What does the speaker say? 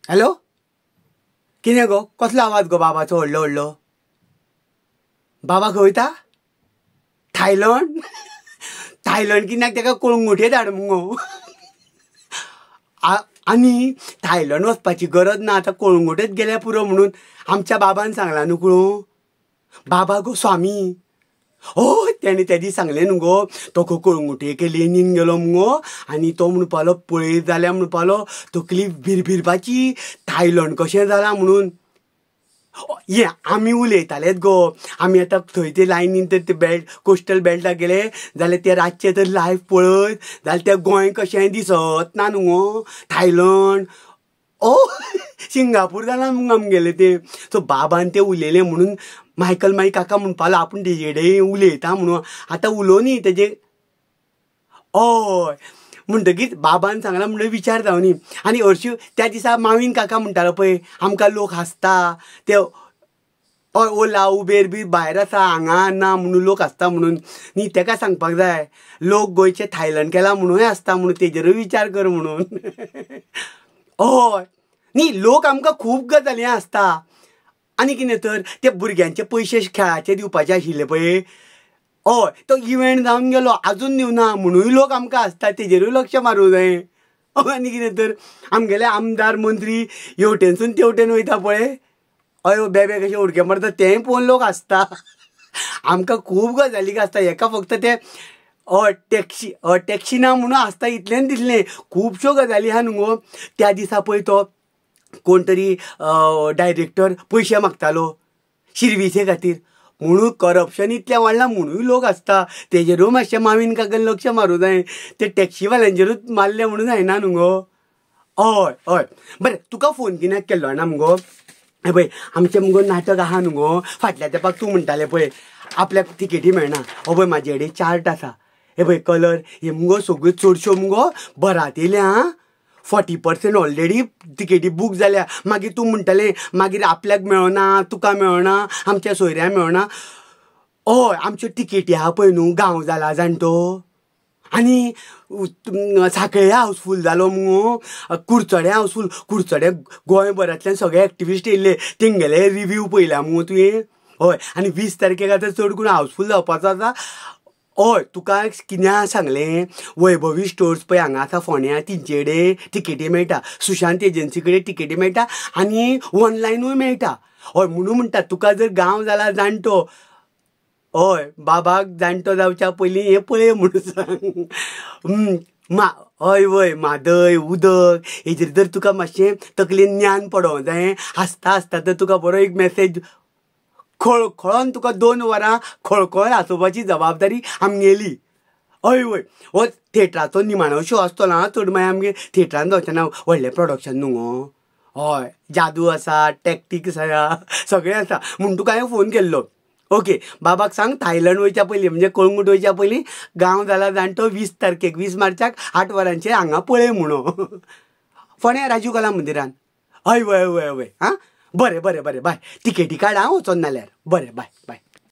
Hello, कितें गो, कसलो आवाज गो बाबाचो व्हडलो व्हडलो? बाबा खंय वयता? थायलंड? थायलंड कित्याक ताका कळंगुटे धाड मुगो. आनी थायलंड वचपाची गरज ना, आतां कळंगुटेच गेल्या पुरो म्हणून आमच्या बाबान सांगला न्हू कळूं. बाबा गो स्वामी. हय, तेणें त्या दीस सांगलें न्हू गो, तो खंय कळंगुटे लेनीन गेलो मुगो आनी तो म्हणपालो पळयत जाल्यार म्हणपालो तकली भिरभिरपाची, थायलंड कशें जालां म्हणून. ये आमी उलयतालेच गो, आमी आतां थंय ते लायनीन तर ते बेल्ट कोस्टल बेल्टाक गेले जाल्यार ते रातचे तर लायव्ह पळयत जाल्यार तें गोंय कशें दिसत ना न्हू थायलंड. सिंगापूर जालां मगो आमगेलें तें. सो बाबान तें उलयलें म्हणून मायकल मागीर काका म्हणपालो आपूण तेजे कडेन उलयता म्हणून. आतां उलोव न्ही तेजे. हय म्हणटकीच बाबान सांगलां म्हणून विचार जावं न्ही. आनी हरशीं त्या दिसा मावीन काका म्हणटालो पळय आमकां लोक हांसता ते ओला उबेर बी भायर आसा हांगा ना म्हणून लोक हांसता म्हणून न्ही, तेका सांगपाक जाय लोक गोंयचे थायलंड केला म्हणूनय हांसता म्हणून, तेजेरूय विचार कर म्हणून. हय न्ही, लोक आमकां खूब गजाली हांसता. आनी कितें तर ते भुरग्यांचे पयशे खेळाचे दिवपाचे आशिल्ले पळय, हय तो इव्हेंट जावन गेलो आजून दिवना म्हणूय लोक आमकां हांसता, तेजेरूय लक्ष मारूं जाय. आनी कितें तर आमगेले आमदार मंत्री हेवटेनसून तेवटेन वयता पळय, अयो बेबे कशे उडके मारता तेंय पळोवन लोक हांसता. आमकां खूब गजालीक हांसता. हेका फक्त ते टॅक्सी ना म्हणून हांसता इतलेंच दिसलें. खुबश्यो गजाली आहा न्हू गो. त्या दिसा पळय तो कोण तरी डायरेक्टर पयशे मागतालो शिर्विसे खातीर म्हणून करप्शन इतलें वाडलां म्हणूय लोक हांसता. तेजेरूय मातशें मावीन काकान लक्ष मारूं जाय. ते टॅक्सीवाल्यांचेरूच मारलें म्हणून जायना न्हू गो. हय हय बरें, तुका फोन कित्याक केल्लो जाणा मुगो, हे पळय आमचें मुगो नाटक आहा न्हू गो. फाटल्या तेंपाक तूं म्हणटालें पळय आपल्याक तिकेटी मेळना. हो पळय म्हाजे कडेन चार्ट आसा, हे पळय कलर हे मुगो सगळ्यो चडश्यो मुगो बरात येयल्या आं. 40% ऑलरेडी तिकेटी बूक जाल्या. मागीर तूं म्हणटलें मागीर आपल्याक मेळना, तुका मेळना, आमच्या सोयऱ्यां मेळना. हय आमच्यो तिकेटी आहा पळय न्हू, गांव जाला जाणटो आनी सांखळे हावसफूल जालो मुगो, कुडचडे हावसफूल. कुडचडे गोंयभरांतल्यान सगळे एक्टिविस्ट येयल्ले, तेंगेले रिव्यू पळयल्या मुगो तुवें. हय आनी 20 तारखेक आतां चड करून हावसफूल जावपाचो आसा. हय तुका कित्याक सांगलें, वैभवी स्टोर्स पळय हांगा आसा फोण्या, तेंचे कडेन तिकेटी मेळटा, सुशांत एजन्सी कडेन तिकेटी मेळटा आनी ऑनलायनूय मेळटा. हय म्हणून म्हणटा तुका जर गांव जाला जाणटो, हय बाबाक जाणटो जावच्या पयलीं हें पळय म्हणून सांग. हय वय म्हादय उदक हेजेर जर तुका मातशें तकलेन ज्ञान पडों जाय. हांसता हांसता तर तुका बरो एक मॅसेज खळखळोन तुका 2 वरां खळखळ हांसोवपाची जबाबदारी आमगेली. हय वय हो थिएटराचो निमाणो शो आसतलो आं चड, मागीर आमगे थिएटरान जावचें व्हडलें प्रोडक्शन न्हू गो. हय जादू आसा, टॅक्टीक्स आसा, सगळें आसा म्हूण तुका हांवें फोन केल्लो. ओके बाबाक सांग थायलंड वयच्या पयलीं म्हणजे कळंगूट वयच्या पयलीं गांव जाला जाणटो 20 तारखेक 20 मार्चाक 8 वरांचेर हांगा पळय म्हणून फोण्या राजीव कला मंदिरान. हय वय वय वय आं बरें बरें बरें बाय. तिकेटी काड आं वचोन नाल्यार. बरें बाय बाय.